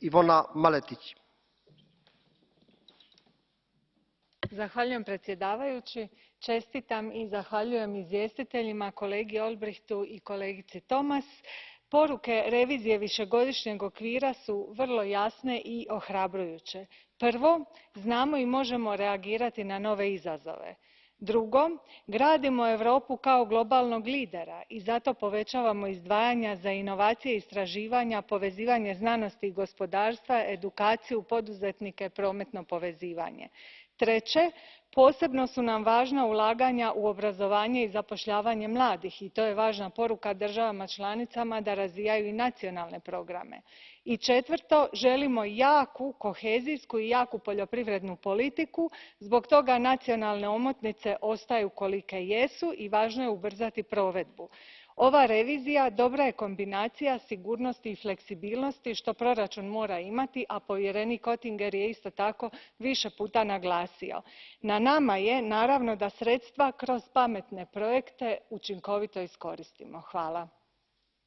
Ivona Maletić. Zahvaljujem predsjedavajući. Čestitam i zahvaljujem izvjestiteljima, kolegi Olbrychtu i kolegici Thomas. Poruke revizije višegodišnjeg okvira su vrlo jasne i ohrabrujuće. Prvo, znamo i možemo reagirati na nove izazove. Drugo, gradimo Europu kao globalnog lidera i zato povećavamo izdvajanja za inovacije i istraživanja, povezivanje znanosti i gospodarstva, edukaciju, poduzetnike, prometno povezivanje. Treće, posebno su nam važna ulaganja u obrazovanje i zapošljavanje mladih i to je važna poruka državama članicama da razvijaju i nacionalne programe. I četvrto, želimo jaku kohezijsku i jaku poljoprivrednu politiku, zbog toga nacionalne omotnice ostaju kolike jesu i važno je ubrzati provedbu. Ova revizija dobra je kombinacija sigurnosti i fleksibilnosti što proračun mora imati, a povjerenik Oettinger je isto tako više puta naglasio. Na nama je, naravno, da sredstva kroz pametne projekte učinkovito iskoristimo. Hvala.